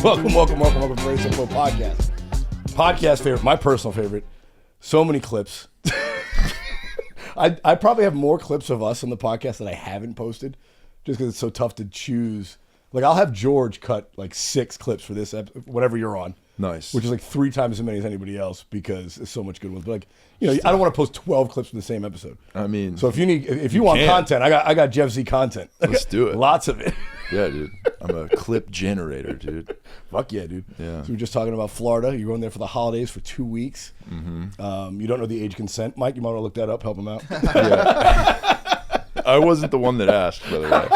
Welcome to Very Simple Podcast. Podcast favorite, my personal favorite. So many clips. I probably have more clips of us on the podcast that I haven't posted, just because it's so tough to choose. Like, I'll have George cut like 6 clips for this episode, whatever you're on. Nice. Which is like 3 times as many as anybody else, because there's so much good ones. But like, you know, I don't want to post 12 clips from the same episode. I mean, so if you want content, I got Jeff Z content. Let's do it. Lots of it. Yeah, dude. I'm a clip generator, dude. Fuck yeah, dude. Yeah. So we were just talking about Florida. You're going there for the holidays for 2 weeks. Mm-hmm. You don't know the age consent. Mike, you might want to look that up, help him out. Yeah. I wasn't the one that asked, by the way.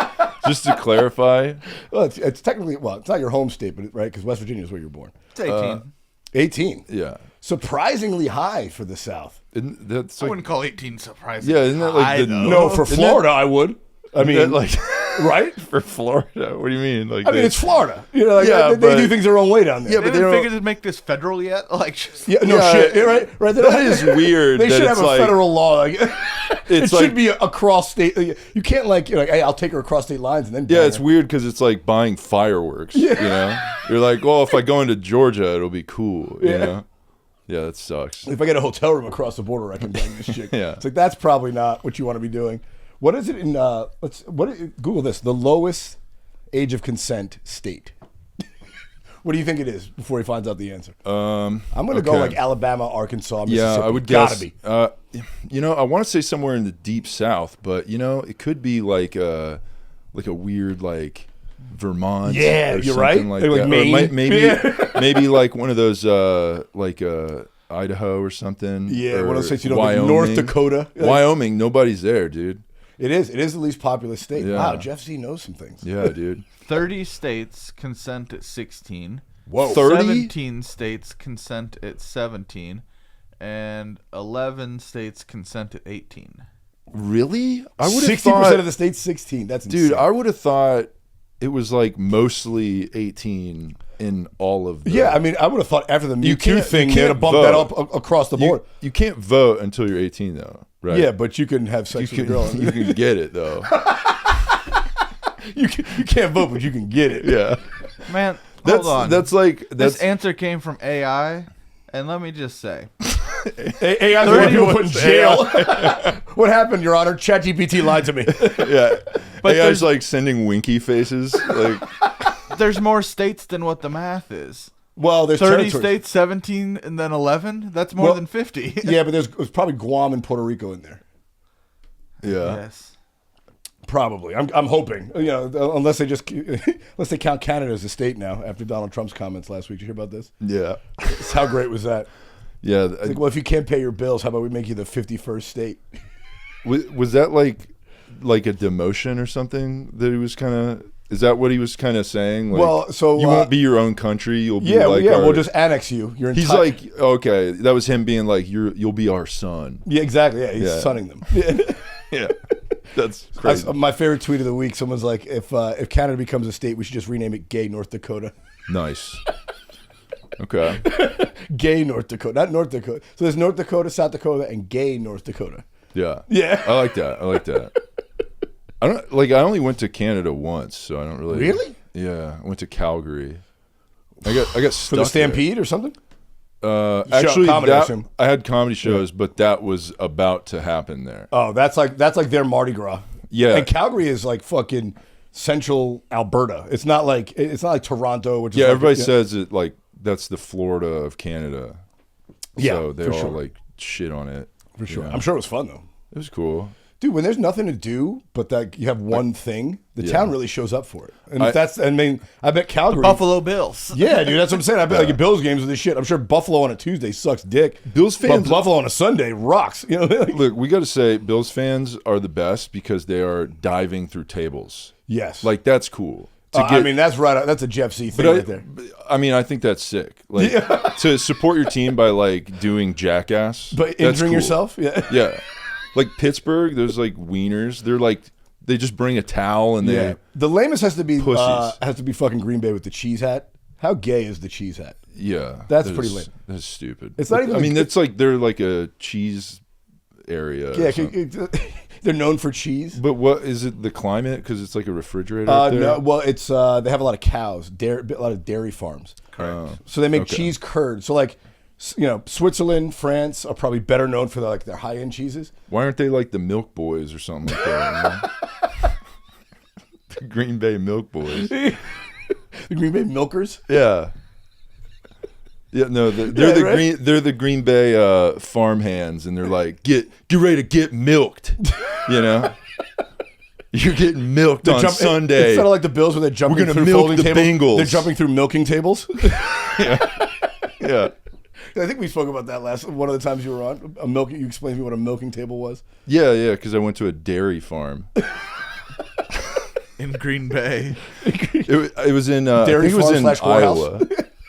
Just to clarify. Well, it's technically, it's not your home state, but right, because West Virginia is where you're born. It's 18. 18? Yeah. Surprisingly high for the South. That's like, I wouldn't call 18 surprising. Yeah, isn't that like the... No, for Florida, I would. I mean, like... Right? For Florida? What do you mean? Like, I mean, it's Florida. You know, like, they do things their own way down there. Yeah, but they didn't figure to make this federal yet. Like, just, shit. Right. That is weird. They should have a federal law. Like, it like, should be across state. You can't hey, I'll take her across state lines and then. Yeah, it's weird because it's like buying fireworks. Yeah. You know, you're like, well, if I go into Georgia, it'll be cool. You know. Yeah, that sucks. If I get a hotel room across the border, I can bang this chick. Yeah. It's like, that's probably not what you want to be doing. What is it in? Google this. The lowest age of consent state. What do you think it is before he finds out the answer? I'm going to go like Alabama, Arkansas, Mississippi. Yeah, I would guess. Gotta be. I want to say somewhere in the deep South, but it could be like a weird like Vermont. Yeah, or you're something right. Like Like that. Maine. Maybe like one of those Idaho or something. Yeah, or one of those states Wyoming. like North Dakota. Wyoming, nobody's there, dude. It is the least populous state. Yeah. Wow, Jeff Z knows some things. Yeah, dude. 30 states consent at 16. Whoa. 30? 17 states consent at 17. And 11 states consent at 18. Really? I would have 60% of the states 16. That's insane. Dude, I would have thought it was like mostly 18 in all of them. Yeah, I mean, I would have thought after the Me Too thing, they'd have bumped vote. that up across the board. You can't vote until you're 18, though, right? Yeah, but you can have sex with a girl. You can get it, though. You can't vote, but you can get it. Yeah. Man, hold on. This answer came from AI, and let me just say. AI's the one people put in jail. What happened, Your Honor? ChatGPT lied to me. Yeah. But AI's like sending winky faces. Like, there's more states than what the math is. Well, there's 30 states, 17, and then 11. That's more than 50. Yeah, but there's probably Guam and Puerto Rico in there. Yeah. Yes. Probably. I'm hoping. Unless they count Canada as a state now after Donald Trump's comments last week. Did you hear about this? Yeah. How great was that? Yeah. It's like, well, if you can't pay your bills, how about we make you the 51st state? Was that like a demotion or something that he was kind of... Is that what he was kind of saying? Like, well, so you won't be your own country. You'll be we'll just annex you. He's like, okay, that was him being like, you'll be our son. Yeah, exactly. Yeah, he's sonning them. Yeah, that's crazy. My favorite tweet of the week. Someone's like, if Canada becomes a state, we should just rename it Gay North Dakota. Nice. Okay. Gay North Dakota, not North Dakota. So there's North Dakota, South Dakota, and Gay North Dakota. Yeah. Yeah. I like that. I only went to Canada once, so I don't really. Really? Yeah, I went to Calgary. I got stuck for the Stampede or something. Actually, comedy, I had comedy shows, but that was about to happen there. Oh, that's like their Mardi Gras. Yeah, and Calgary is like fucking central Alberta. It's not like Toronto, which is everybody says it like that's the Florida of Canada. Yeah, so they all like shit on it for sure. Yeah. I'm sure it was fun though. It was cool. Dude, when there's nothing to do but that you have one thing, the town really shows up for it. And I bet Calgary... The Buffalo Bills. Yeah, dude, that's what I'm saying. I bet like Bills games with this shit. I'm sure Buffalo on a Tuesday sucks dick. Bills fans... But Buffalo on a Sunday rocks. Look, we got to say Bills fans are the best because they are diving through tables. Yes. Like, that's cool. That's right. That's a Jeff Z thing right there. I mean, I think that's sick. Like, to support your team by, like, doing jackass. But injuring yourself? Yeah. Yeah. Like Pittsburgh, there's like wieners. They're like they just bring a towel and they. The lamest has to be pussies. fucking Green Bay with the cheese hat. How gay is the cheese hat? Yeah, that's pretty lame. That's stupid. It's not even. I mean, it's like they're like a cheese area. Yeah, They're known for cheese. But what is it? The climate? Because it's like a refrigerator. Up there? No, well, it's they have a lot of cows, a lot of dairy farms. Correct. So they make cheese curd. So like, Switzerland, France are probably better known for their high end cheeses. Why aren't they like the Milk Boys or something like that? The Green Bay Milk Boys. The Green Bay Milkers. Yeah. Yeah, no, they're the Green Bay farm hands, and they're like, get ready to get milked, You're getting milked on Sunday. It's sort of like the Bills when they're jumping We're gonna through milk folding the tables. Bengals. They're jumping through milking tables. Yeah. I think we spoke about that one of the times you were on. You explained to me what a milking table was. Yeah, because I went to a dairy farm. In Green Bay. It was in Dairy I think it was farm in / warehouse? Iowa.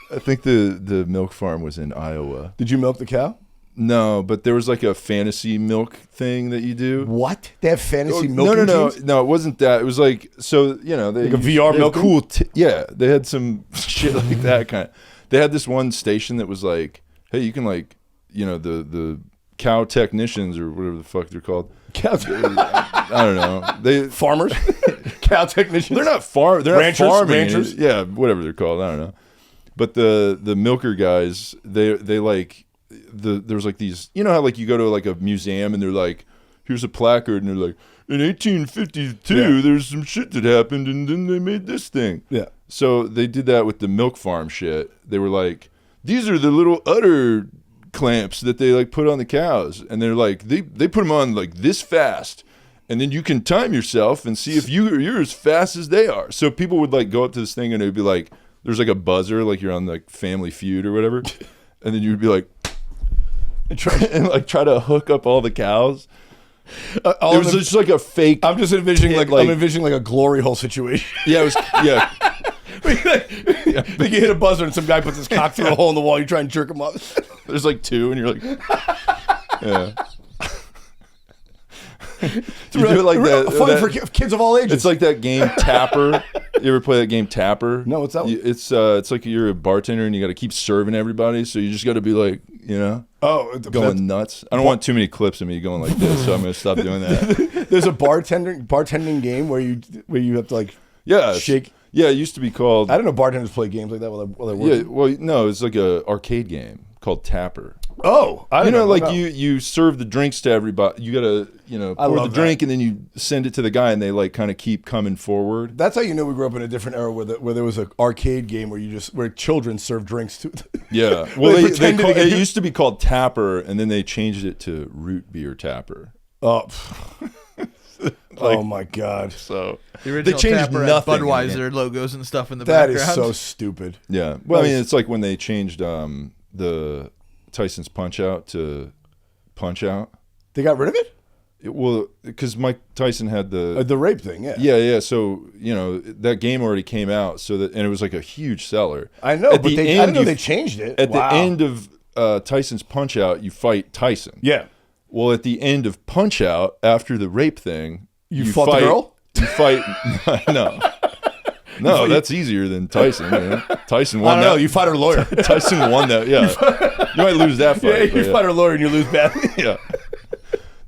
I think the milk farm was in Iowa. Did you milk the cow? No, but there was like a fantasy milk thing that you do. What? They have fantasy milking teams? No, it wasn't that. It was like, so, they like a VR milking? Cool. Yeah, they had some shit like that kind of. They had this one station that was like, hey, you can like, the cow technicians or whatever the fuck they're called. Cow I don't know. Farmers? Cow technicians? They're not ranchers, not farming. Ranchers? Yeah, whatever they're called. I don't know. But the milker guys, they like there was like these, how like you go to like a museum and they're like, here's a placard and they're like, in 1852 there's some shit that happened and then they made this thing. Yeah. So they did that with the milk farm shit. They were like, these are the little udder clamps that they like put on the cows, and they're like they put them on like this fast, and then you can time yourself and see if you're as fast as they are. So people would like go up to this thing and it would be like, there's like a buzzer, like you're on like Family Feud or whatever, and then you'd be like, and try to hook up all the cows. It was just like a fake. I'm just envisioning I'm envisioning like a glory hole situation. Yeah, it was. Yeah. Like you hit a buzzer and some guy puts his cock through a hole in the wall. You try and jerk him up. There's like two, and you're like, yeah. It's really, do it like that. Fun for kids of all ages. It's like that game Tapper. You ever play that game Tapper? No, what's that? It's like you're a bartender and you got to keep serving everybody, so you just got to be like, going nuts. I don't want too many clips of me going like this, so I'm gonna stop doing that. There's a bartending game where you have to like shake. Yeah, it used to be called. I don't know bartenders play games like that while they're working. Yeah, well, no, it's like a arcade game called Tapper. Oh, I know. Like you serve the drinks to everybody. You gotta, pour the drink and then you send it to the guy, and they like kind of keep coming forward. That's how you know we grew up in a different era where there was an arcade game where children served drinks to. Yeah, well, it used to be called Tapper, and then they changed it to Root Beer Tapper. Oh. Oh my God! So the original they changed Tapper nothing. Baudweiser logos and stuff in the background. That is so stupid. Yeah. Well, I mean, it's like when they changed the Tyson's Punch Out to Punch Out. They got rid of it? Well, because Mike Tyson had the rape thing. Yeah. Yeah. So that game already came out, and it was like a huge seller. I know, I didn't know they changed it. At the end of Tyson's Punch Out, you fight Tyson. Yeah. Well, at the end of Punch Out, after the rape thing, you fought the girl? You fight. No, that's easier than Tyson. Tyson won that. No, you fight her lawyer. Tyson won that, yeah. You might lose that fight. Yeah, you fight her lawyer and you lose badly. Yeah.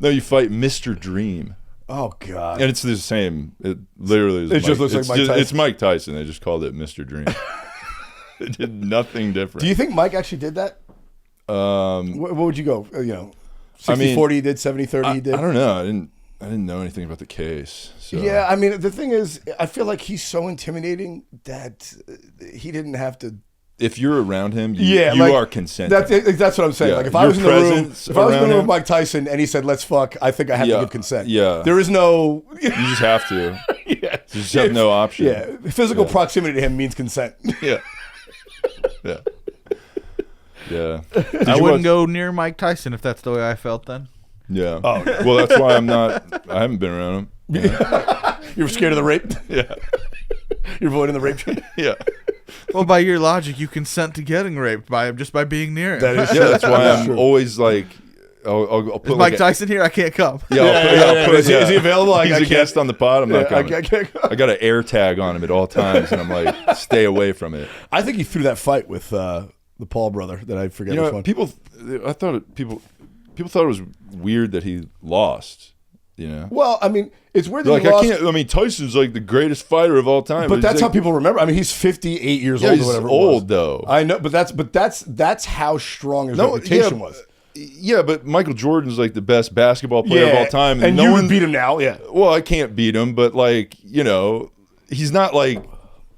No, you fight Mr. Dream. Oh, God. And it's the same. It literally is. It just looks like Mike Tyson. It's Mike Tyson. They just called it Mr. Dream. It did nothing different. Do you think Mike actually did that? What would you go? 60-40 he did, 70-30 he did? I don't know. I didn't know anything about the case. So. Yeah, I mean, the thing is, I feel like he's so intimidating that he didn't have to. If you're around him, you are consenting. That's what I'm saying. Yeah. Like if I was in the room with Mike Tyson and he said, "Let's fuck," I think I have to give consent. Yeah, there is no. You just have to. Yeah, you just have no option. Yeah, physical proximity to him means consent. Yeah. Yeah. Yeah. I wouldn't go near Mike Tyson if that's the way I felt then. Yeah. Oh, well, that's why I haven't been around him. Yeah. You're scared of the rape? Yeah. You're avoiding the rape? Yeah. Well, by your logic, you consent to getting raped by him just by being near him. That's why I'm always like, I'll put is Mike Tyson here? I can't come. Yeah, is he available? He's a guest on the pod. I'm not coming. I can't come. I got an air tag on him at all times, and I'm like, stay away from it. I think he threw that fight with the Paul brother that I forget which one. People thought it was weird that he lost. You know. Well, I mean, it's weird that Like he lost. I mean, Tyson's like the greatest fighter of all time. But that's like, how people remember. I mean, he's 58 years Yeah, old he's or whatever. old, it was. though. I know, but that's how strong his reputation was. Yeah, but Michael Jordan's like the best basketball player of all time, and no you one would beat him now. Yeah, Well, I can't beat him, but like he's not like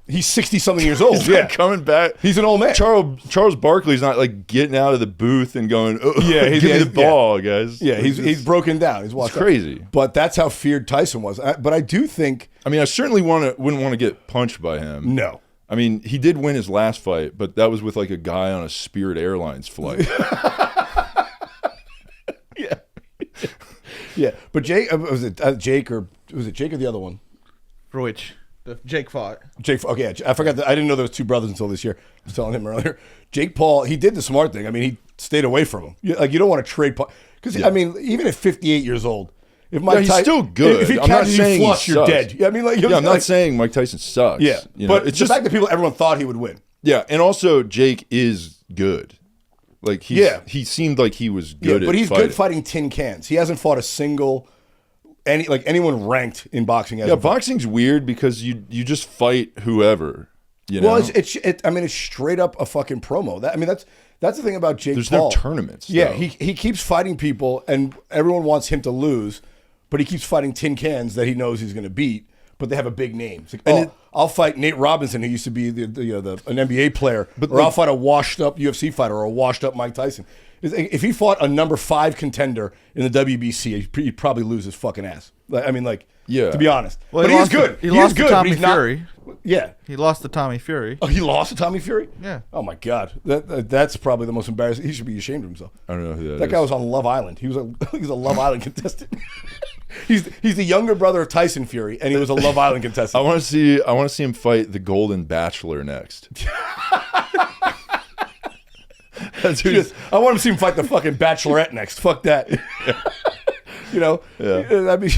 he's 60 something years old. he's not coming back. He's an old man. Charles Barkley's not like getting out of the booth and going, give me the ball, guys. Yeah, he's broken down. He's walked. It's crazy. But that's how feared Tyson was. But I do think. I mean, I certainly wouldn't want to get punched by him. No. I mean, he did win his last fight, but that was with like a guy on a Spirit Airlines flight. Yeah. Yeah, but Jake was it Jake or the other one? For which Jake fought. Jake. Okay, I forgot that. I didn't know there was two brothers until this year. I was telling him earlier. Jake Paul, he did the smart thing. I mean, he stayed away from him. You don't want to trade because I mean, even at 58 years old, if Mike he's still good. If he I'm not catches saying you flush, he you're sucks. dead. I mean, I'm not saying Mike Tyson sucks. Yeah, but it's the just fact that everyone thought he would win. Yeah, and also Jake is good. Like he seemed like he was good. But at he's fighting. good fighting tin cans. He hasn't fought a single anyone ranked in boxing. Yeah, boxing's weird because you just fight whoever. You know? Well, it's straight up a fucking promo. That's the thing about Jake There's Paul. no tournaments. Yeah, though. he keeps fighting people, and everyone wants him to lose, but he keeps fighting tin cans that he knows he's going to beat, but they have a big name. It's like, I'll fight Nate Robinson, who used to be an NBA player, I'll fight a washed-up UFC fighter or a washed-up Mike Tyson. If he fought a number 5 contender in the WBC, he'd probably lose his fucking ass. To be honest. Well, but he's good. He lost to Tommy but he's not- Fury. Yeah. He lost to Tommy Fury. Oh, he lost to Tommy Fury? Yeah. Oh, my God. That's probably the most embarrassing. He should be ashamed of himself. I don't know who that is. That guy was on Love Island. He was a Love Island contestant. He's the younger brother of Tyson Fury, and he was a Love Island contestant. I want to see him fight the Golden Bachelor next. I want to see him fight the fucking Bachelorette next. Fuck that. That'd be,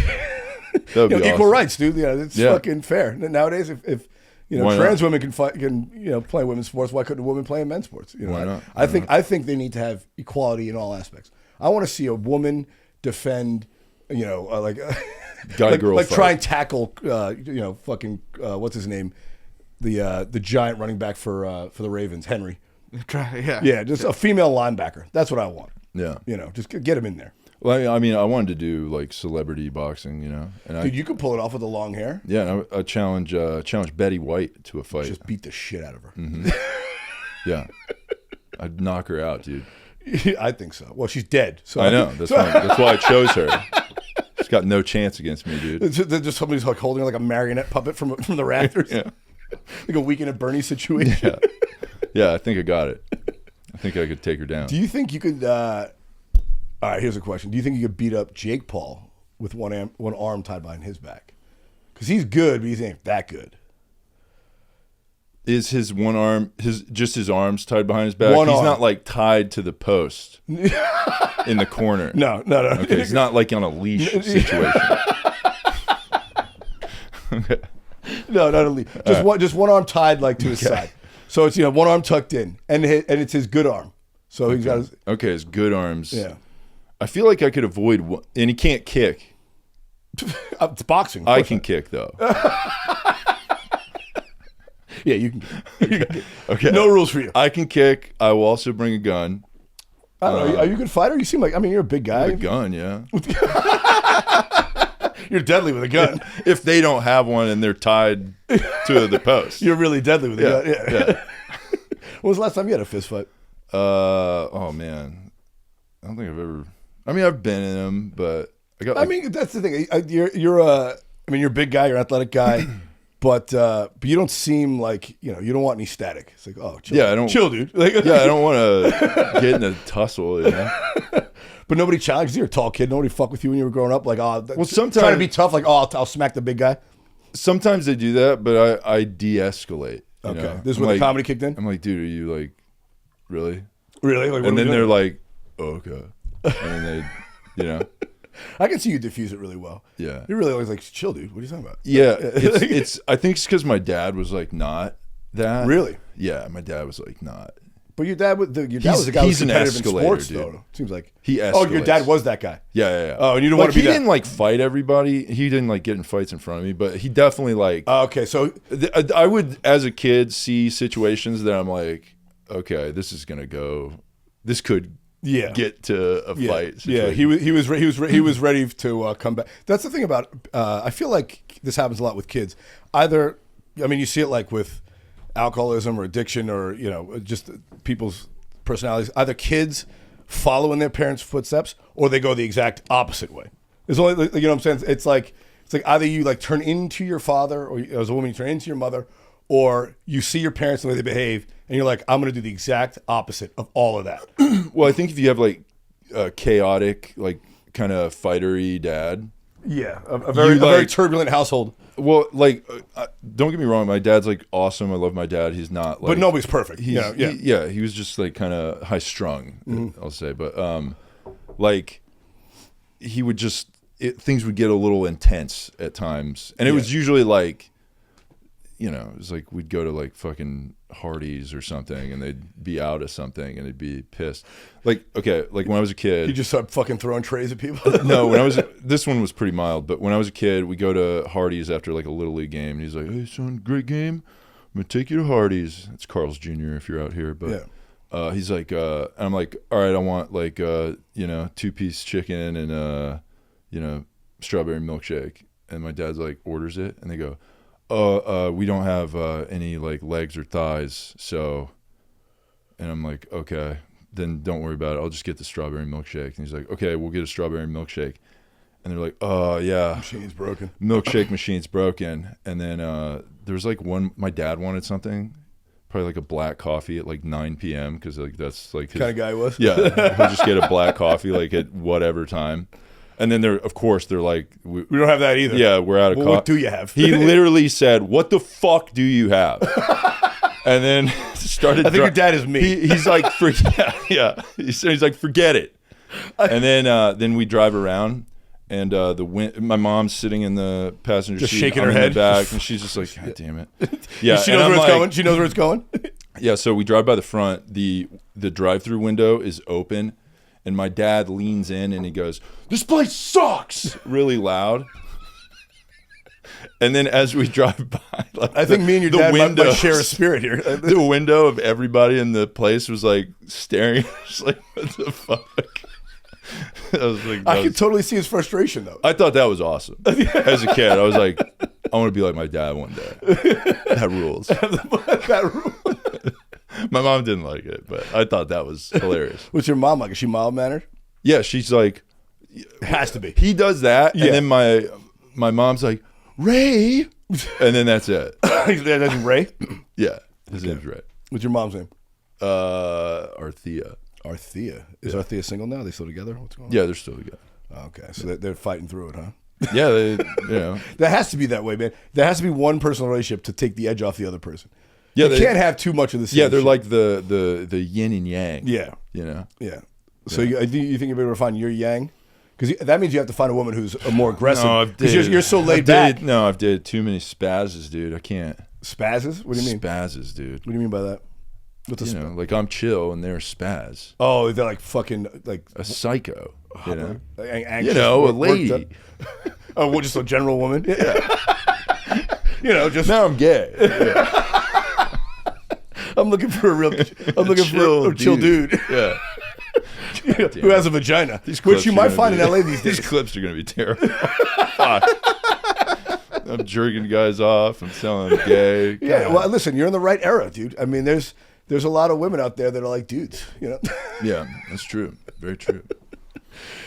That'd be equal awesome. rights, dude. It's fucking fair. Nowadays, if trans women can fight, play women's sports, why couldn't a woman play in men's sports? Why not? I think they need to have equality in all aspects. I want to see a woman defend, Guy girl fight. try and tackle, fucking what's his name, the giant running back for the Ravens, Henry. Yeah, just a female linebacker. That's what I want. Yeah, just get him in there. Well, I mean, I wanted to do like celebrity boxing, and Dude, you could pull it off with the long hair. Yeah, and I challenge Betty White to a fight. Just beat the shit out of her. Mm-hmm. Yeah, I'd knock her out, dude. I think so. Well, she's dead. So I know. That's why I chose her. She's got no chance against me, dude. Just somebody's like holding her like a marionette puppet from the rafters. Yeah. Like a Weekend at Bernie situation. Yeah, I think I got it. I think I could take her down. Do you think you could? All right, here's a question. Do you think you could beat up Jake Paul with one arm tied behind his back? Because he's good, but he ain't that good. Is his one arm just his arms tied behind his back? He's not like tied to the post in the corner. No. Okay, he's not like on a leash situation. Okay. No, not a leash. Just one arm tied like to his side. So it's one arm tucked in, and it's his good arm. So he's got his good arms. Yeah. I feel like I could avoid one, and he can't kick. It's boxing. I can kick though. Yeah, you can. Okay. No rules for you. I can kick. I will also bring a gun. I don't know. Are you a good fighter? You seem like you're a big guy. With a gun, yeah. You're deadly with a gun. If they don't have one and they're tied to the post, You're really deadly with a gun. Yeah. When was the last time you had a fist fight? Oh man, I don't think I've ever. I mean, I've been in them, but I got. That's the thing. You're a big guy. You're an athletic guy, but you don't seem like you don't want any static. It's like, oh, chill. Yeah, I don't. Chill, dude. Like, Yeah, I don't want to get in a tussle. But nobody challenged you. You're a tall kid. Nobody fucked with you when you were growing up. Like, sometimes trying to be tough. Like, I'll smack the big guy. Sometimes they do that, but I de-escalate. Okay, this is where the comedy kicked in. I'm like, dude, are you like, really? Really? Like, And then they're like, oh, okay, and then they, I can see you diffuse it really well. Yeah. You're really always like, chill, dude. What are you talking about? Yeah, it's. I think it's because my dad was like not that. Really? Yeah, my dad was like not. But your dad was the guy who was an competitive in escalator, sports, dude. though. Seems like He escalates. Oh, your dad was that guy. Yeah. Oh, and you don't like, want to be he that. didn't like fight everybody. He didn't like get in fights in front of me, but he definitely like. Okay, so I would, as a kid, see situations that I'm like, okay, this is gonna go. This could get to a fight situation. Yeah, he was ready to come back. That's the thing about. I feel like this happens a lot with kids. Either, I mean, you see it like with alcoholism or addiction, or just people's personalities. Either kids follow in their parents' footsteps, or they go the exact opposite way. There's only, what I'm saying. It's like either you like turn into your father, or as a woman you turn into your mother, or you see your parents the way they behave, and you're like, I'm going to do the exact opposite of all of that. Well, I think if you have like a chaotic, like kind of fightery dad. Yeah, a very turbulent household. Well, like, don't get me wrong. My dad's like awesome. I love my dad. He's not like, but nobody's perfect. He was just like kind of high strung, I'll say. But like, he would just things would get a little intense at times, and it was usually like, it was like we'd go to like fucking Hardee's or something, and they'd be out of something, and they'd be pissed. Like, okay, like when I was a kid, you just start fucking throwing trays at people. No, this one was pretty mild, but when I was a kid, we go to Hardee's after like a little league game, and he's like, "Hey son, great game. I'm gonna take you to Hardee's." It's Carl's Jr. if you're out here, but he's like, and I'm like, all right, I want like 2-piece chicken and strawberry milkshake, and my dad's like orders it, and they go, we don't have any like legs or thighs, so, and I'm like, okay, then don't worry about it. I'll just get the strawberry milkshake. And he's like, okay, we'll get a strawberry milkshake. And they're like, oh yeah, machine's broken. Milkshake machine's broken. And then there was like my dad wanted something, probably like a black coffee at like 9 p.m. because like that's like his kind of guy he was. Yeah, he'll just get a black coffee like at whatever time. And then they're like, we don't have that either. Yeah, we're out of coffee. What do you have? He literally said, "What the fuck do you have?" And then started. I think your dad is me. He's like, yeah. He's like, forget it. And then we drive around, and my mom's sitting in the passenger just seat, shaking I'm her in head the back, and she's just like, God damn it. Yeah, she knows where it's going. She knows where it's going. Yeah, so we drive by the front. The drive-through window is open. And my dad leans in and he goes, "This place sucks," really loud. And then as we drive by, like I think me and your dad might share a spirit here. The window of everybody in the place was like staring. Just like, what the fuck? I could totally see his frustration though. I thought that was awesome. As a kid, I was like, I want to be like my dad one day. That rules. That rules. My mom didn't like it, but I thought that was hilarious. What's your mom like? Is she mild-mannered? Yeah, she's like... It has to be. He does that, and then my mom's like, "Ray!" And then that's it. That's Ray? Yeah, his name's Ray. What's your mom's name? Arthea. Arthea. Is Arthea single now? Are they still together? What's going on? Yeah, they're still together. Okay, so they're fighting through it, huh? Yeah, That has to be that way, man. There has to be one personal relationship to take the edge off the other person. Yeah, you can't have too much of the same. Yeah, they're shit. like the yin and yang. Yeah, Yeah. So you think you'll be able to find your yang? Because that means you have to find a woman who's more aggressive. No, because you're so laid back. No, I've dated too many spazzes, dude. I can't. Spazzes? What do you mean? Spazzes, dude. What do you mean by that? What's like I'm chill and they're spaz. Oh, they're like fucking like a psycho. Anxious, a lady. Oh, well, just a general woman. Yeah. Just now I'm gay. Yeah. I'm looking for a chill dude. Yeah. Who has a vagina, which you might find in LA these days. These clips are going to be terrible. I'm jerking guys off. I'm telling them gay. Yeah, well, listen, you're in the right era, dude. I mean, there's a lot of women out there that are like dudes, Yeah, that's true. Very true.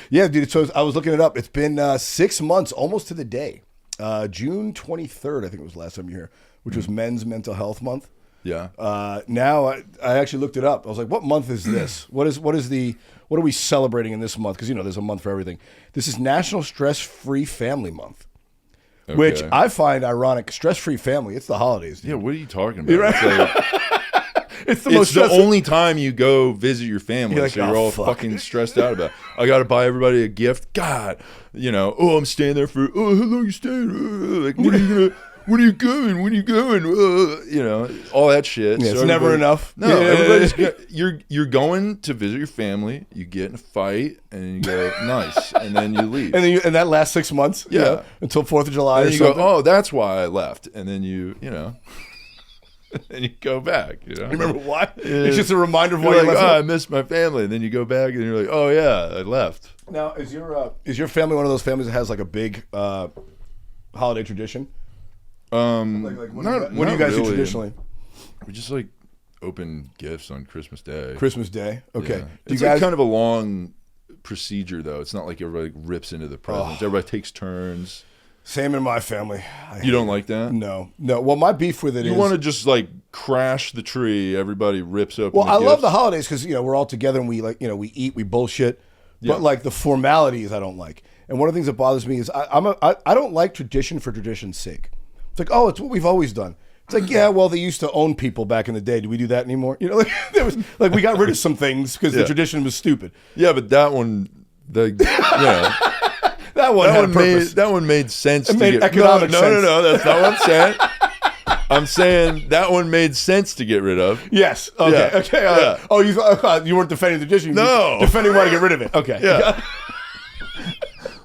Yeah, dude. So I was looking it up. It's been 6 months, almost to the day. June 23rd, I think it was the last time you were here, which was Men's Mental Health Month. Yeah. Now I actually looked it up. I was like, what month is this? What are we celebrating in this month? Because there's a month for everything. This is National Stress-Free Family Month, which I find ironic. Stress-free family. It's the holidays, dude. Yeah. What are you talking about? Right? It's the only time you go visit your family, like, so you're all fucking stressed out about it. I got to buy everybody a gift. God, I'm staying there for. Oh, how long you staying? Like, When are you going? When are you going? You know, all that shit. Yeah, it's never enough. No, you're going to visit your family. You get in a fight, and you go nice, and then you leave. And that lasts 6 months. Yeah, until 4th of July. And or you something. go, oh, that's why I left, and then you know. And you go back. You know, you remember why? It's just a reminder of why you're you like, left. oh, I missed my family, and then you go back, and you're like, oh yeah, I left. Now, is your family one of those families that has like a big holiday tradition? What do you guys do traditionally? We just like open gifts on Christmas Day. Christmas Day, okay. Yeah. It's like kind of a long procedure, though. It's not like everybody rips into the presents. Everybody takes turns. Same in my family. You don't like that? No. Well, my beef with it is... You want to just like crash the tree. Everybody rips up. Well, I love the holidays because, we're all together and we we eat, we bullshit. Yeah. But like the formalities I don't like. And one of the things that bothers me is I don't like tradition for tradition's sake. It's like, oh, it's what we've always done. It's like, yeah, well, they used to own people back in the day. Do we do that anymore? There was like we got rid of some things because the tradition was stupid. Yeah, but that one, that one made sense. It made economic sense. No, that's not what I'm saying. I'm saying that one made sense to get rid of. Yes. Okay. Yeah. Okay. Yeah. Oh, you weren't defending the tradition. No. Defending why to get rid of it. Okay. Yeah.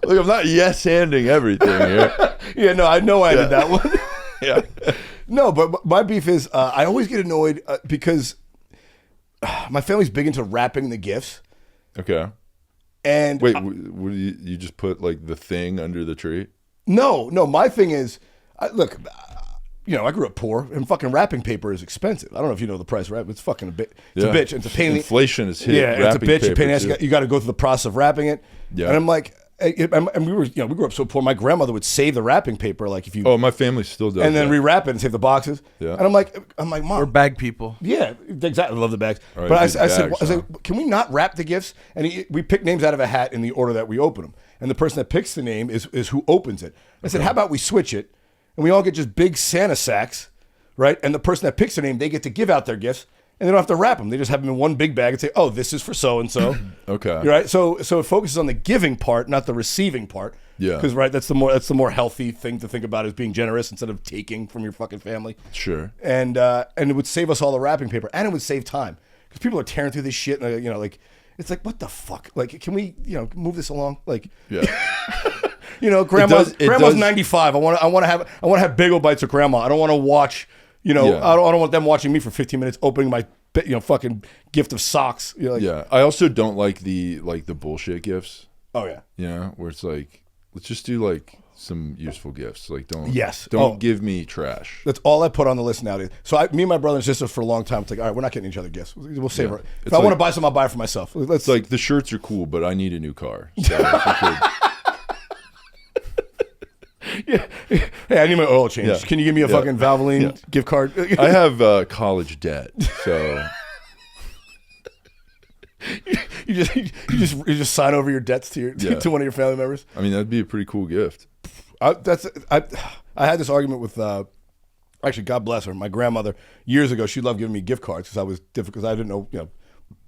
Look, I'm not yes-handing everything here. Yeah. No, I know I did that one. Yeah. No, but my beef is I always get annoyed because my family's big into wrapping the gifts. Okay. And wait, what do you just put like the thing under the tree? No. My thing is, look, I grew up poor, and fucking wrapping paper is expensive. I don't know if you know the price, right? But it's fucking a bitch. It's a bitch. It's a pain. Inflation is hit. Yeah, it's a bitch. A pain in the ass. You got to go through the process of wrapping it. Yeah. And I'm like, and we grew up so poor. My grandmother would save the wrapping paper, like if you. Oh, my family still does. And then rewrap it and save the boxes. Yeah. And I'm like, Mom. We're bag people. Yeah, exactly. I love the bags. Right, but I said, can we not wrap the gifts? And we pick names out of a hat in the order that we open them. And the person that picks the name is who opens it. I said, how about we switch it? And we all get just big Santa sacks, right? And the person that picks the name, they get to give out their gifts. And they don't have to wrap them. They just have them in one big bag and say, oh, this is for so-and-so. Okay. Right? So it focuses on the giving part, not the receiving part. Yeah. Because, right, that's the more healthy thing to think about is being generous instead of taking from your fucking family. Sure. And it would save us all the wrapping paper. And it would save time. Because people are tearing through this shit. And, it's like, what the fuck? Like, can we, move this along? Like, yeah. Grandma's 95. I want to have bagel bites with grandma. I don't want to watch... I don't want them watching me for 15 minutes opening my fucking gift of socks. Yeah, I also don't like the bullshit gifts. Oh yeah. Where it's like, let's just do like some useful gifts. Like don't give me trash. That's all I put on the list nowadays. So me and my brother and sister for a long time, it's like, all right, we're not getting each other gifts. We'll save it. If I want to buy some, I'll buy it for myself. It's like the shirts are cool, but I need a new car. So if you could, yeah. Hey, I need my oil change. Yeah. Can you give me a fucking Valvoline gift card? I have college debt, so you just sign over your debts to one of your family members. I mean, that'd be a pretty cool gift. I had this argument with actually, God bless her, my grandmother years ago. She loved giving me gift cards because I was difficult because I didn't know.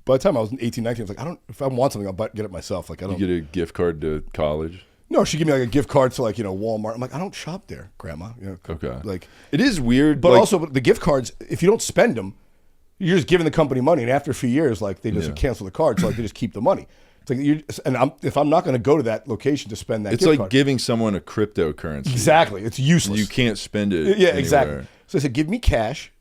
By the time I was 18, 19, I was like, if I want something, I'll get it myself. Like I don't get a gift card to college. No, she gave me like a gift card to Walmart. I'm like, I don't shop there, Grandma. Okay. Like it is weird, but also the gift cards. If you don't spend them, you're just giving the company money, and after a few years, like they just cancel the card, so like they just keep the money. It's like if I'm not going to go to that location to spend that, it's like giving someone a cryptocurrency. Exactly, it's useless. You can't spend it. Yeah, anywhere. Exactly. So I said, give me cash.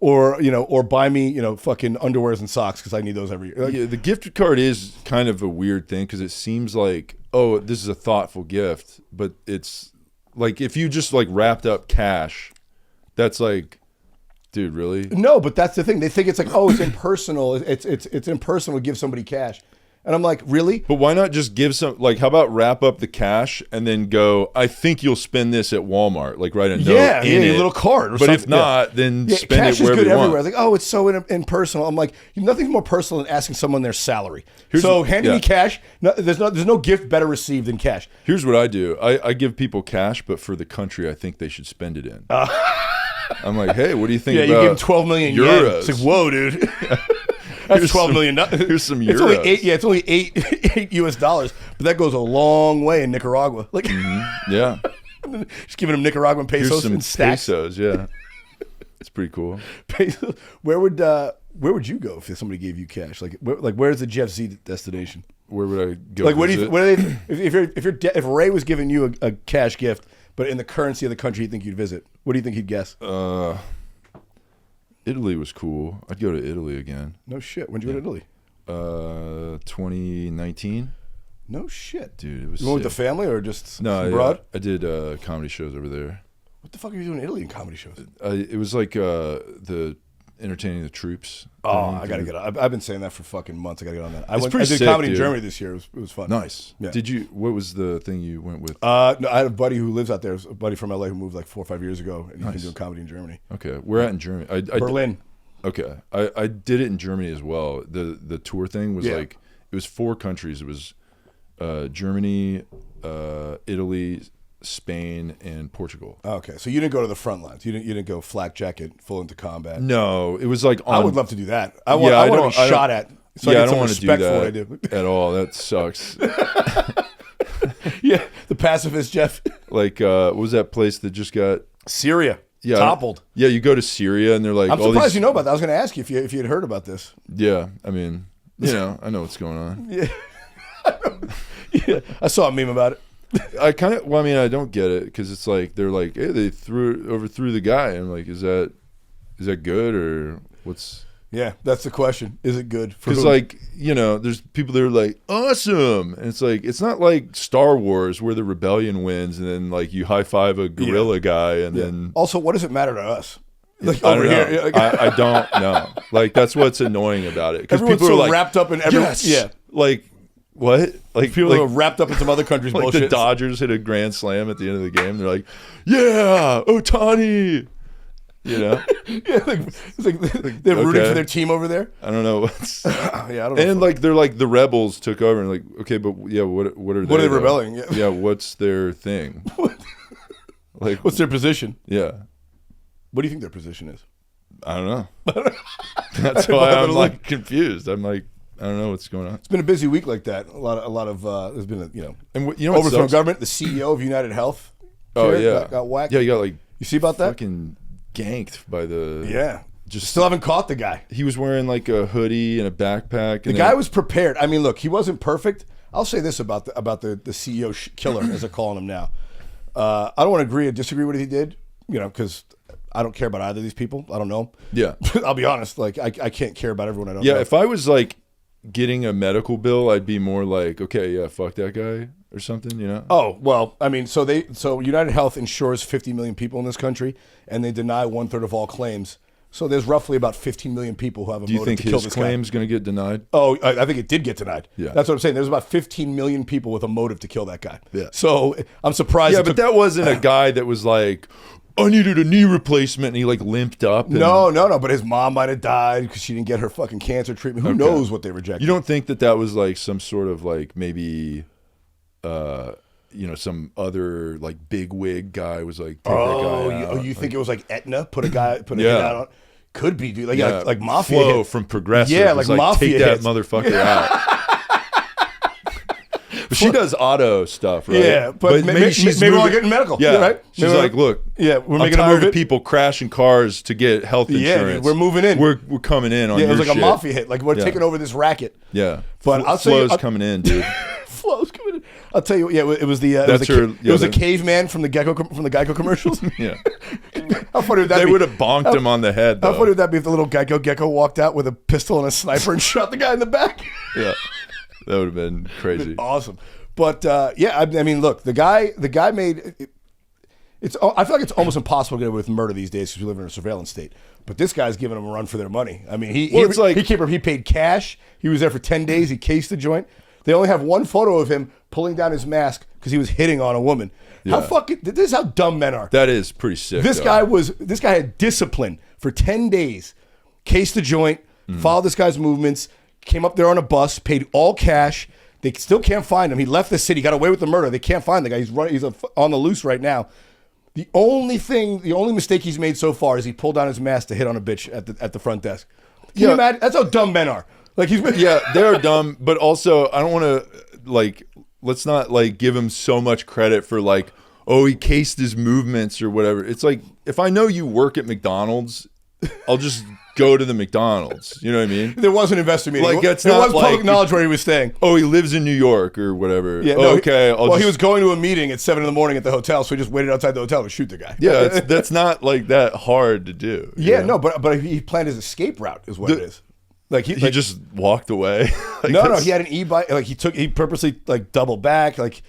Or buy me, fucking underwears and socks because I need those every year. Yeah, the gift card is kind of a weird thing because it seems like, oh, this is a thoughtful gift, but it's like if you just like wrapped up cash, that's like, dude, really? No, but that's the thing. They think it's like, oh, it's impersonal. It's impersonal to give somebody cash. And I'm like, really? But why not just give some, like, how about wrap up the cash and then go, I think you'll spend this at Walmart, like write a note in a it. little card or but something. If not, then spend cash it wherever is good you everywhere. want. Like, oh, it's so impersonal. I'm like, nothing's more personal than asking someone their salary. Handing me cash, there's no gift better received than cash. Here's what I do. I give people cash, but for the country I think they should spend it in. I'm like, hey, what do you think about you give them 12 million euros? Yen. It's like, whoa, dude. That's $12 million. Here's some euros. It's only eight US dollars, but that goes a long way in Nicaragua. Like, yeah. Just giving him Nicaraguan Here's pesos some and stacks. pesos. Yeah, it's pretty cool. Pesos. Where would you go if somebody gave you cash? Where's the Jeff Z destination? Where would I go? Like, what visit? do you? If Ray was giving you a cash gift, but in the currency of the country you think you'd visit, what do you think he'd guess? Italy was cool. I'd go to Italy again. No shit. When'd you go to Italy? 2019. No shit, dude. It was. You went with the family or just abroad? I did comedy shows over there. What the fuck are you doing in Italy in comedy shows? It was like the entertaining the troops. Oh, I gotta get on. I've been saying that for fucking months. I gotta get on that. I did sick, comedy dude. in Germany this year. It was fun. Nice. Yeah. Did you? What was the thing you went with? No, I had a buddy who lives out there. A buddy from LA who moved like 4 or 5 years ago, and he's been doing comedy in Germany. Okay, where at in Germany? Berlin. Okay, I did it in Germany as well. The tour thing was like it was 4 countries. It was Germany, Italy, Spain, and Portugal. Okay, so you didn't go to the front lines. You didn't go flak jacket, full into combat. No, it was like I would love to do that. I want to be shot at. So I don't want to do that for what I do. At all. That sucks. Yeah, the pacifist Jeff. Like, what was that place that just got Syria? Yeah, toppled. Yeah, you go to Syria and they're like, I'm surprised you know about that. I was going to ask you if you had heard about this. Yeah, I mean, I know what's going on. Yeah, I saw a meme about it. I don't get it because it's like they're like, hey, they overthrew the guy. And I'm like, is that good or what's? Yeah, that's the question. Is it good? Because like there's people that are like awesome, and it's like it's not like Star Wars where the rebellion wins and then like you high five a guerrilla guy and then. Also, what does it matter to us? Like I over don't know. here, like, I don't know. Like that's what's annoying about it because people are like wrapped up in yes, yeah, like. What? Like people are wrapped up in some other country's like bullshit. The Dodgers hit a grand slam at the end of the game. They're like, "Yeah, Ohtani." Yeah, it's like they're rooting for their team over there. I don't know what's. I don't know. And like they're like the rebels took over and like okay, but yeah, what are they? What are they rebelling? Yeah, what's their thing? Like what's their position? Yeah. What do you think their position is? I don't know. That's why I'm like confused. I'm like. I don't know what's going on. It's been a busy week like that. A lot of there's been and overthrown government. The CEO of United Health. Got whacked. Yeah, you got like you see about that? Fucking ganked by the Just still haven't caught the guy. He was wearing like a hoodie and a backpack. The guy was prepared. I mean, look, he wasn't perfect. I'll say this about the CEO killer as they're calling him now. I don't want to agree or disagree with what he did. Because I don't care about either of these people. I don't know. Yeah, I'll be honest. Like I can't care about everyone I don't know. Yeah, if I was like getting a medical bill, I'd be more like, okay, yeah, fuck that guy or something, Oh, well, I mean, so United Health insures 50 million people in this country, and they deny 1/3 of all claims. So there's roughly about 15 million people who have a motive to kill this guy. Do you think his claim's going to get denied? Oh, I think it did get denied. Yeah. That's what I'm saying. There's about 15 million people with a motive to kill that guy. Yeah. So I'm surprised. Yeah, but that wasn't a guy that was like, I needed a knee replacement, and he like limped up. And... No. But his mom might have died because she didn't get her fucking cancer treatment. Who knows what they rejected? You don't think that was like some sort of like maybe, some other like big wig guy was like, take that guy out. You think it was like Aetna put a hit out on? Could be, dude. Like mafia. Flo hit. from Progressive. Yeah, like mafia. Take that hits. motherfucker out. But she does auto stuff, right? Yeah, but maybe we'll get in medical. Yeah, right. She's like, look, we're making tired of people crashing cars to get health insurance. Yeah, we're moving in. We're coming in on your shit. It was like a mafia hit. Like we're taking over this racket. Yeah, but Flo's coming in, dude. Flo's coming in. I'll tell you. Yeah, it was the. It was a caveman from the Geico commercials. Yeah. How funny would that be? They would have bonked him on the head. Though. How funny would that be if the little gecko walked out with a pistol and a sniper and shot the guy in the back? Yeah, that would have been crazy. Awesome. But I mean, look, the guy made it's. I feel like it's almost impossible to get away with murder these days because we live in a surveillance state. But this guy's giving them a run for their money. I mean, he paid cash. He was there for 10 days. He cased the joint. They only have one photo of him pulling down his mask because he was hitting on a woman. Yeah. This is how dumb men are. That is pretty sick. This guy had discipline for 10 days. Cased the joint. Followed this guy's movements. Came up there on a bus. Paid all cash. They still can't find him. He left the city, got away with the murder. They can't find the guy. He's on the loose right now. The only mistake he's made so far is he pulled down his mask to hit on a bitch at the front desk. Can you imagine? That's how dumb men are. Like they're dumb, but also I don't want to let's not like give him so much credit for like, oh, he cased his movements or whatever. It's like, if I know you work at McDonald's, I'll just go to the McDonald's. You know what I mean? There was an investor meeting. Like, it's there not was public like- knowledge where he was staying. Oh, he lives in New York or whatever. Yeah, okay. He was going to a meeting at 7 a.m. at the hotel, so he just waited outside the hotel to shoot the guy. Yeah, that's not like that hard to do. Yeah, you know? no, but he planned his escape route, is what it is. Like He just walked away. Like, no, that's- he had an e-bike. Like he purposely like doubled back. Like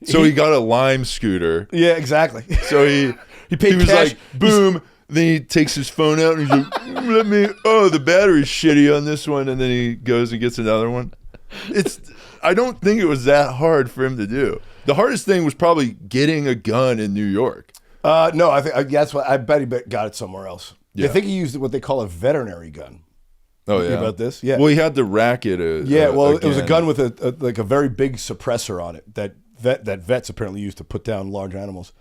So he got a Lime scooter. yeah, exactly. So he paid was cash. like, boom. Then he takes his phone out and he's like, the battery's shitty on this one. And then he goes and gets another one. I don't think it was that hard for him to do. The hardest thing was probably getting a gun in New York. No, I think that's what I bet he got it somewhere else. Yeah. I think he used what they call a veterinary gun. Oh, You yeah. about this? Yeah. Well, he had to rack it. Yeah, well, it was a again. gun with a very big suppressor on it that vets apparently use to put down large animals.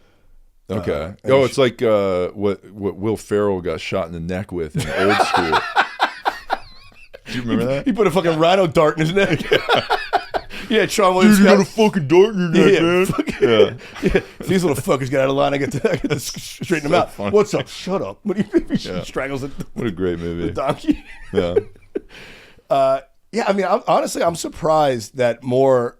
Okay. and It's like what Will Ferrell got shot in the neck with in Old School. Do you remember that? He put a fucking rhino dart in his neck. Yeah, Sean Williams. Dude, you got a fucking dart in your neck, man. Yeah. If these little fuckers get out of line, I get to straighten them out. funny. What's up? Shut up. What do you think? She strangles the What a great movie. donkey. Yeah. Yeah, I mean, honestly, I'm surprised that more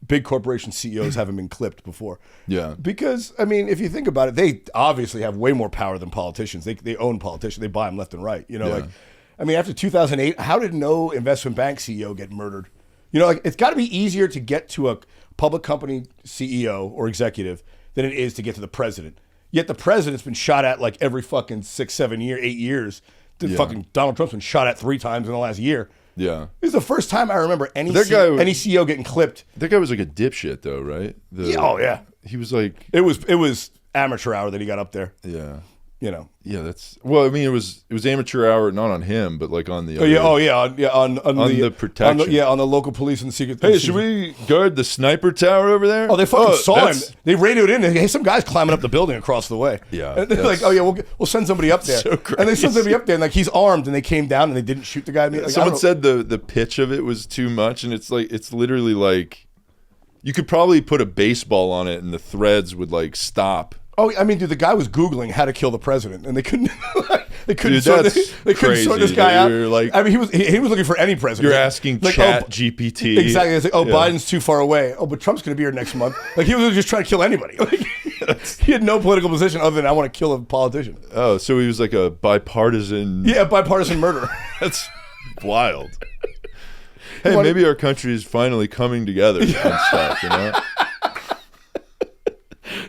big corporation CEOs haven't been clipped before. Yeah. Because, I mean, if you think about it, they obviously have way more power than politicians. They own politicians. They buy them left and right. You know, Yeah. like, I mean, after 2008, how did no investment bank CEO get murdered? You know, like, it's got to be easier to get to a public company CEO or executive than it is to get to the president. Yet the president's been shot at like every fucking 6, 7 year, 8 years. Yeah. Fucking Donald Trump's been shot at 3 times in the last year. Yeah. This is the first time I remember any That guy was- any CEO getting clipped. That guy was like a dipshit, though, right? Yeah, oh yeah, He was like, it was amateur hour that he got up there. yeah. You know. Yeah, that's well. I mean, it was amateur hour, not on him, but like on the. Oh yeah, other- on the protection. on the local police and the secret. Hey, should we guard the sniper tower over there? Oh, they fucking saw him. that's- They radioed in. Hey, some guy's climbing up the building across the way. Yeah, and they're like, that's- oh yeah, we'll send somebody up there. So and they sent crazy. somebody up there, and like he's armed, and they came down and they didn't shoot the guy. Like, Someone said the pitch of it was too much, and it's like it's literally like you could probably put a baseball on it, and the threads would like stop. Oh, I mean, dude, the guy was Googling how to kill the president, and they couldn't. They couldn't. Dude, sort, that's they couldn't sort this crazy. guy out. You're like- I mean, he was looking for any president. You're asking like, Chat oh, GPT. Exactly. It's like, oh, Yeah. Biden's too far away. Oh, but Trump's going to be here next month. Like he was just trying to kill anybody. Like, he had no political position other than I want to kill a politician. Oh, so he was like a bipartisan. Yeah, bipartisan murder. That's wild. Hey, maybe our country is finally coming together on stuff, you know?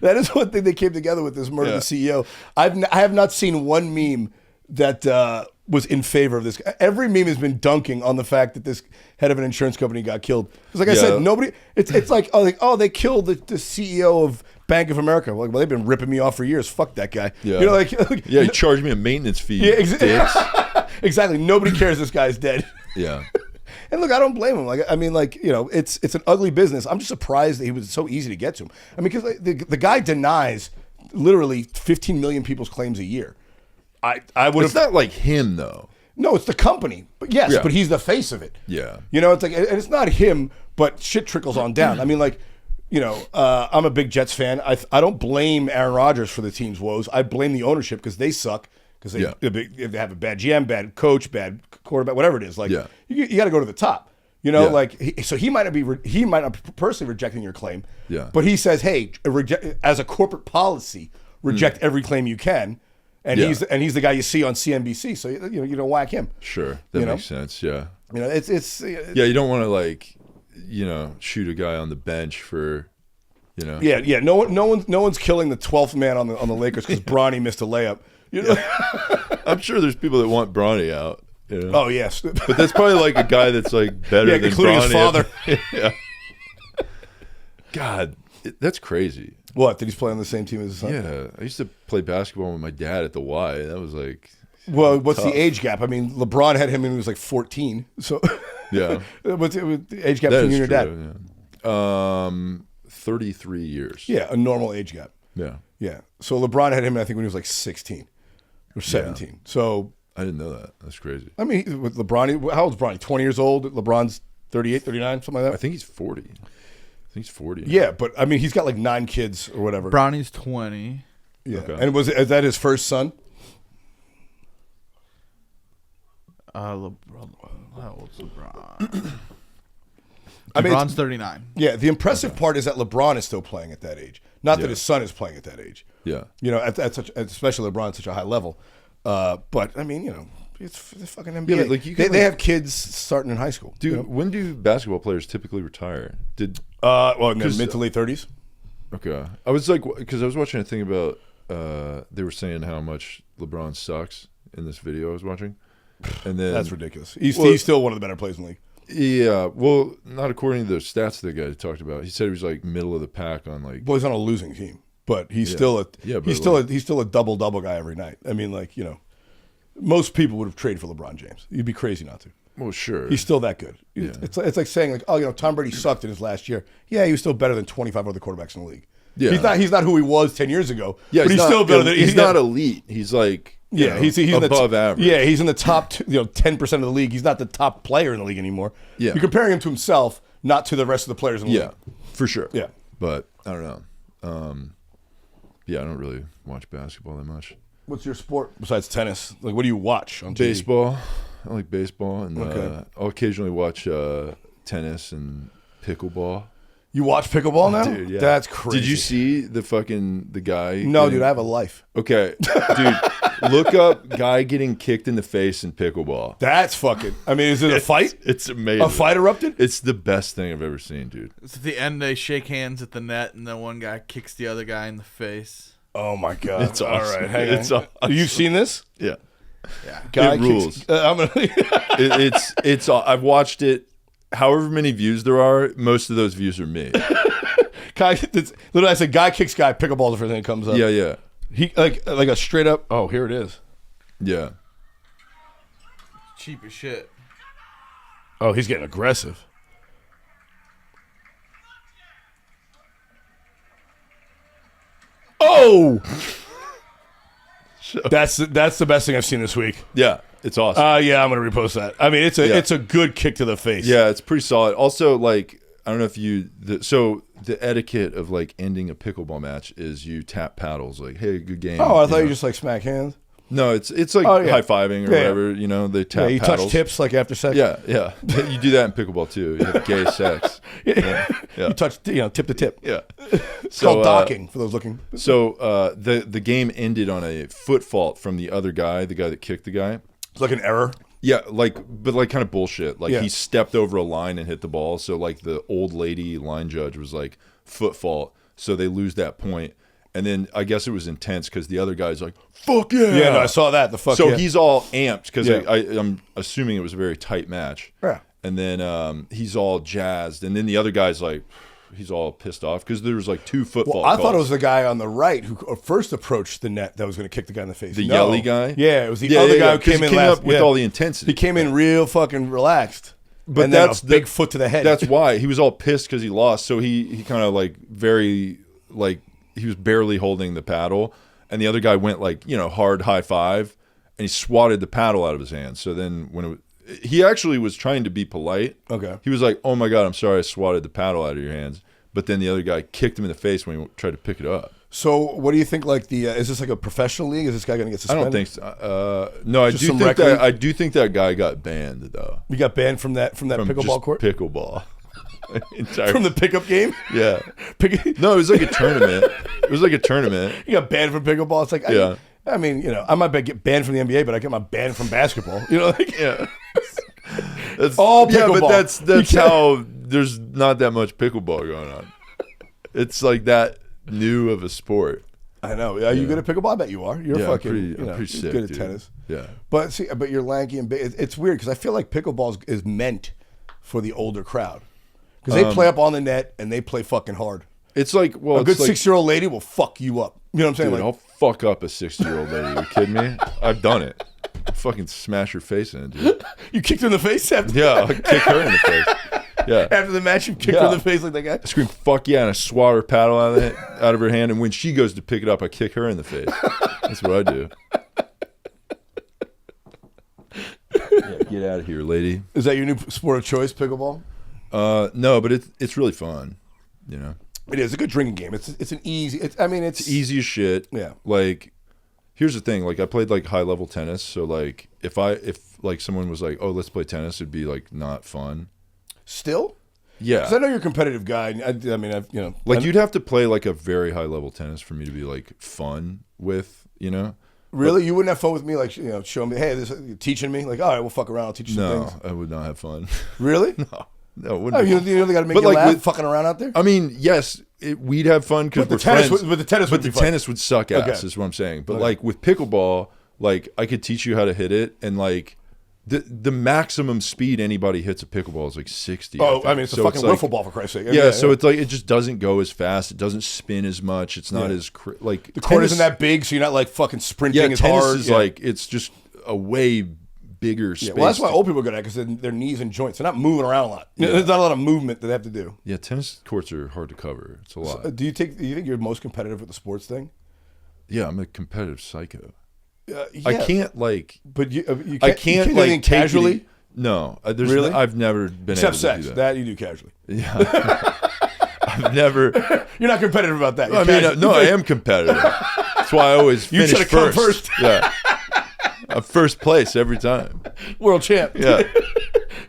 That is one thing they came together with, this murder of the CEO. I have not seen one meme that was in favor of this. Every meme has been dunking on the fact that this head of an insurance company got killed. Because like I said, nobody. It's like they killed the CEO of Bank of America. Well, they've been ripping me off for years. Fuck that guy. Yeah. You know, like Yeah, he charged me a maintenance fee. Yeah, dicks. exactly. Nobody cares this guy's dead. Yeah. And look, I don't blame him. Like, I mean, like, you know, it's an ugly business. I'm just surprised that he was so easy to get to him. I mean, because like, the guy denies literally 15 million people's claims a year. I would It's have. not like him, though. No, it's the company. But yes, Yeah. but he's the face of it. Yeah. You know, it's like, and it's not him, but shit trickles on down. I mean, like, you know, I'm a big Jets fan. I don't blame Aaron Rodgers for the team's woes. I blame the ownership because they suck. Because they have a bad GM, bad coach, bad quarterback, whatever it is. Like, you got to go to the top. You know, like, so he might not be personally rejecting your claim. Yeah. But he says, hey, as a corporate policy, reject every claim you can. And he's the guy you see on CNBC. So you don't whack him. Sure, that makes sense. Yeah. You know, it's Yeah, you don't want to like, shoot a guy on the bench for, Yeah. No one's killing the 12th man on the Lakers because Bronny missed a layup. You know? I'm sure there's people that want Bronny out. You know? Oh yes, But that's probably like a guy that's like better than including Bronny. his father. Yeah. God, that's crazy. What, did he play on the same team as his son? Yeah, I used to play basketball with my dad at the Y. That was like, Well, what's tough. the age gap? I mean, LeBron had him when he was like 14. So yeah, what's the age gap that between you is and your dad? true. Yeah. 33 years. Yeah, a normal age gap. Yeah, Yeah. So LeBron had him, I think, when he was like 16 or 17. Yeah. So I didn't know that. That's crazy. I mean, with LeBron, how old is Bronny? 20 years old. LeBron's 38, 39, something like I that. think he's 40. think he's 40. Yeah, but I mean, he's got like 9 kids or whatever. Bronny's 20. Yeah, Okay. and is that his first son? LeBron. How old's LeBron? I mean, LeBron's 39. Yeah, the impressive part is that LeBron is still playing at that age. Not that his son is playing at that age. Yeah. You know, at such, especially LeBron at such a high level. But I mean, you know, it's fucking NBA. Yeah, but, like, you can, they have kids starting in high school. Dude, you know? when do basketball players typically retire? Well, in their mid to late 30s. Okay. I was like, because I was watching a thing about, they were saying how much LeBron sucks in this video I was watching. And then That's ridiculous. He's still one of the better players in the league. Yeah, well, not according to the stats the guy talked about. He said he was like middle of the pack on like. Well, he's on a losing team, but he's still a double guy every night. I mean, like, you know, most people would have traded for LeBron James. You'd be crazy not to. Well, sure. He's still that good. Yeah. It's like saying like, oh, you know, Tom Brady sucked in his last year. Yeah, he was still better than 25 other quarterbacks in the league. Yeah. He's not who he was 10 years ago. Yeah, but he's still better than he's not elite. He's like he's above average. Yeah, he's in the top 10% of the league. He's not the top player in the league anymore. Yeah. You're comparing him to himself, not to the rest of the players in the league. Yeah, for sure. Yeah. But I don't know. Yeah, I don't really watch basketball that much. What's your sport besides tennis? Like, what do you watch on TV? Baseball. I like baseball, and Okay. I'll occasionally watch tennis and pickleball. You watch pickleball now? Dude, yeah. That's crazy. Did you see the guy? No, dude, I have a life. Okay, dude, look up guy getting kicked in the face in pickleball. That's fucking. I mean, is it a fight? It's amazing. A fight erupted? It's the best thing I've ever seen, dude. It's at the end, they shake hands at the net, and then one guy kicks the other guy in the face. Oh my god! It's awesome. All right, hang It's on. awesome. You've seen this? Yeah, Yeah. Guy it rules. kicks- I'm gonna. it's. I've watched it. However many views there are, most of those views are me. Literally, I said, guy kicks guy. Pickleball the first thing that comes up. Yeah, yeah, He like a straight up. Oh, here it is. yeah. Cheap as shit. Oh, he's getting aggressive. Oh, that's the best thing I've seen this week. Yeah, it's awesome. Yeah, I'm gonna repost that. I mean, it's a good kick to the face. Yeah, it's pretty solid. Also, like, I don't know if so the etiquette of like ending a pickleball match is you tap paddles, like, hey, good game. Oh, I thought know? you just like smack hands. No, it's like Oh, yeah. high fiving or Yeah, whatever. You know, they tap. Yeah, you paddles. touch tips like after sex. Yeah, yeah. You do that in pickleball too. You have gay sex. Yeah. You touch, tip to tip. Yeah. It's called docking for those looking. So the game ended on a foot fault from the other guy, the guy that kicked the guy. It's like an error. Yeah, but kind of bullshit. Like, Yeah. he stepped over a line and hit the ball. So like the old lady line judge was like, foot fault. So they lose that point. And then I guess it was intense because the other guy's like, fuck yeah. Yeah, no, I saw that. The fuck. So yeah. he's all amped because Yeah. I'm assuming it was a very tight match. Yeah. And then he's all jazzed. And then the other guy's like, he's all pissed off because there was like 2 foot fault I calls. thought it was the guy on the right who first approached the net that was going to kick the guy in the face. The No. yelly guy? Yeah, it was the other guy who 'cause came he in came last up with all the intensity. He came in real fucking relaxed. But and then that's a big foot to the head. That's why he was all pissed because he lost. So he kind of like very like he was barely holding the paddle, and the other guy went like hard high five, and he swatted the paddle out of his hand. So then he actually was trying to be polite. Okay. He was like, "Oh my god, I'm sorry, I swatted the paddle out of your hands." But then the other guy kicked him in the face when he tried to pick it up. So what do you think? Like is this like a professional league? Is this guy going to get I suspended? don't think so. No, Just some rec league? I do think that guy got banned though. You got banned from that From pickleball just court Pickleball. from the pickup game. Yeah. Pick, No, it was like a tournament. It was like a tournament. you got banned from pickleball. It's like Yeah. I mean, I might get banned from the NBA, but I get my banned from basketball. Like Yeah. That's, All yeah, pickleball. but that's You can't- how there's not that much pickleball going on. It's like that new of a sport. I know. Are you good at pickleball? I bet you are. You're Yeah, fucking. I'm you're pretty sick, good at dude. tennis. Yeah. But you're lanky and big. It's weird because I feel like pickleball is meant for the older crowd because they play up on the net and they play fucking hard. It's like, well, A good it's like, 6-year-old lady will fuck you up. You know what I'm saying? dude, Like, I'll fuck up a 60-year-old lady. Are you kidding me? I've done it. I'll fucking smash her face in, dude. you kicked her in the face after, Yeah, I'll kick her in the face. Yeah. after the match. You kicked her in Yeah. the face like that guy. I scream, fuck yeah, and I swat her paddle out of her hand, and when she goes to pick it up, I kick her in the face. That's what I do. Yeah, get out of here, lady. Is that your new sport of choice, pickleball? No, but it's really fun. You know, It is a good drinking game. It's an easy. It's easy as shit. Yeah. Like, here's the thing. Like, I played like high level tennis, so like if like someone was like, oh, let's play tennis, it'd be like not fun. Still. Yeah. Because I know you're a competitive guy. I've like you'd have to play like a very high level tennis for me to be like fun with, you know. Really, you wouldn't have fun with me, like showing me, hey, you're teaching me, like, all right, we'll fuck around, I'll teach you some things. No, I would not have fun. Really? No, it wouldn't. You really got to make you like laugh, fucking around out there. I mean, yes, we'd have fun because we're tennis friends. but the tennis, but the tennis would suck ass. Okay. Is what I'm saying. But like with pickleball, like I could teach you how to hit it, and like the maximum speed anybody hits a pickleball is like 60. Oh, I mean, it's a fucking like, wiffle ball, for Christ's sake. Yeah, so it's like it just doesn't go as fast. It doesn't spin as much. It's not as like the court isn't that big, so you're not like fucking sprinting as tennis hard. is like it's just a way bigger space. Well, that's why old people are good at it, because their knees and joints. They're not moving around a lot. There's not a lot of movement that they have to do. Yeah, tennis courts are hard to cover. It's a lot. So, do you think you're most competitive with the sports thing? Yeah, I'm a competitive psycho. Yeah. I can't like, but you can't, I can't you like anything casually. No, Really? I've never been Except able sex. to do That you do casually. Yeah, I've never. You're not competitive about that. I mean, no, I am competitive. That's why I always finish try to come first. first. Yeah, I'm first place every time. World champ. Yeah,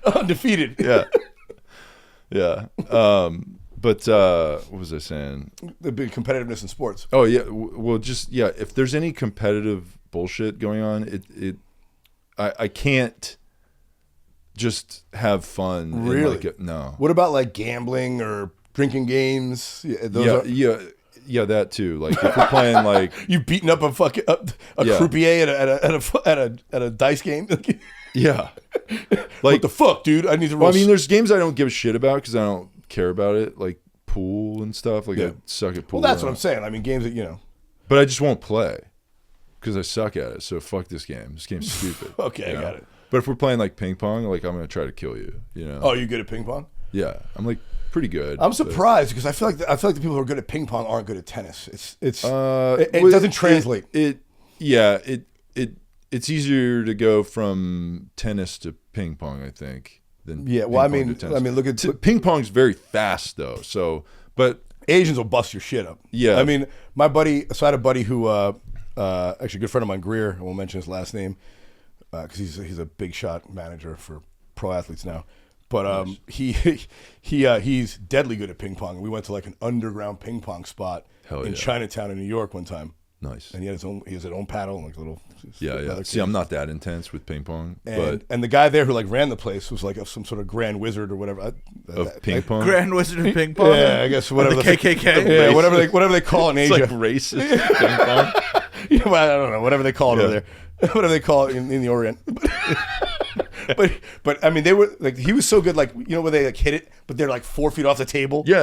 Undefeated. yeah, yeah. But what was I saying? The big competitiveness in sports. Oh yeah, well, just if there's any competitive bullshit going on, I can't just have fun. Really? No. What about like gambling or drinking games? Yeah, that too. Like if we're playing like you beating up a fucking croupier at a dice game. Yeah. Like Like what the fuck, dude? I need to. Well, I mean, there's games I don't give a shit about because I don't care about it, like pool and stuff. Like I suck at pool. Well, that's what I'm saying. I mean, games that But I just won't play because I suck at it. So fuck this game. This game's stupid. Okay, I got it. But if we're playing like ping pong, like I'm gonna try to kill you. You know? Oh, you good at ping pong? Yeah, I'm like pretty good. I'm surprised because I feel like the people who are good at ping pong aren't good at tennis. It doesn't translate. It's easier to go from tennis to ping pong, I think. Than well, I mean, look at ping pong's very fast though. So, but Asians will bust your shit up. Yeah, I mean, my buddy. So I had a buddy who, actually, a good friend of mine, Greer. I won't mention his last name because he's a big shot manager for pro athletes now. But he's deadly good at ping pong. We went to like an underground ping pong spot in Chinatown in New York one time. Nice. And he has his own paddle and like a little. Yeah. See, I'm not that intense with ping pong. And the guy there who like ran the place was like some sort of grand wizard or whatever. Of ping pong? Grand Wizard of Ping Pong? Yeah, I guess whatever. The KKK? Yeah, whatever they call it in It's Asia. like racist ping pong. I don't know. Whatever they call it over there. Whatever they call it in the Orient. But I mean, they were like, he was so good, like, where they like hit it, but they're like 4 feet off the table. Yeah.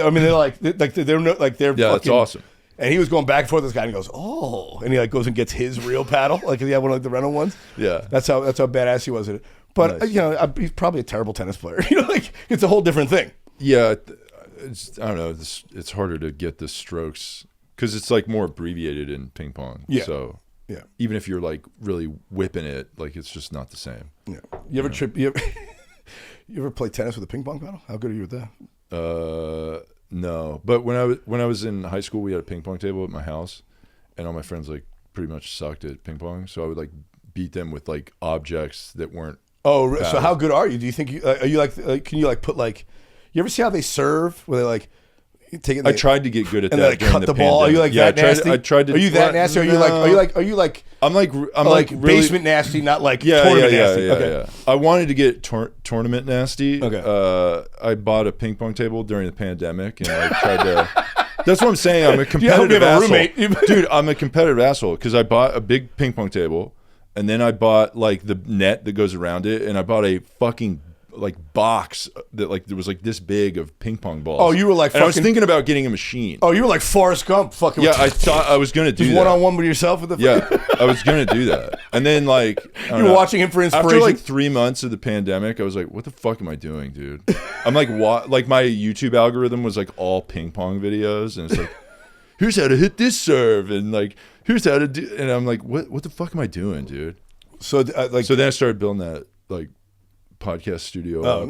I mean, they're yeah, that's awesome. And he was going back and forth with this guy, and he goes, "Oh!" And he like goes and gets his real paddle, like he had one of like the rental ones. Yeah, that's how badass he was at it. But nice. He's probably a terrible tennis player. Like it's a whole different thing. Yeah, I don't know. It's harder to get the strokes because it's like more abbreviated in ping pong. Yeah. So even if you're like really whipping it, like it's just not the same. Yeah. You ever play tennis with a ping pong paddle? How good are you with that? No, but when I was in high school, we had a ping pong table at my house, and all my friends like pretty much sucked at ping pong. So I would like beat them with like objects that weren't. Oh, paddles. So how good are you? Do you think are you like? Can you like put like? You ever see how they serve? Where they like take it? I tried to get good at and that. And they cut the ball. Are you like that nasty? I tried to. Are you that nasty? Are you like? I'm like really, basement nasty, not like tournament nasty. Yeah. I wanted to get tournament nasty. Okay. I bought a ping pong table during the pandemic, and I tried to. That's what I'm saying. I'm a competitive you have a asshole, roommate. dude. I'm a competitive asshole because I bought a big ping pong table, and then I bought like the net that goes around it, and I bought a fucking like box that like there was like this big of ping pong balls. Oh, you were like, and I was thinking about getting a machine. Oh, you were like Forrest Gump, fucking. Yeah, I thought I was gonna do that. One on one with yourself with the. Yeah, I was gonna do that, and then like you were watching him for inspiration. After like 3 months of the pandemic, I was like, "What the fuck am I doing, dude?" I'm like, "What?" Like my YouTube algorithm was like all ping pong videos, and it's like, "Here's how to hit this serve," and like, "Here's how to do," and I'm like, "What the fuck am I doing, dude?" So then I started building that like podcast studio. Oh, nice.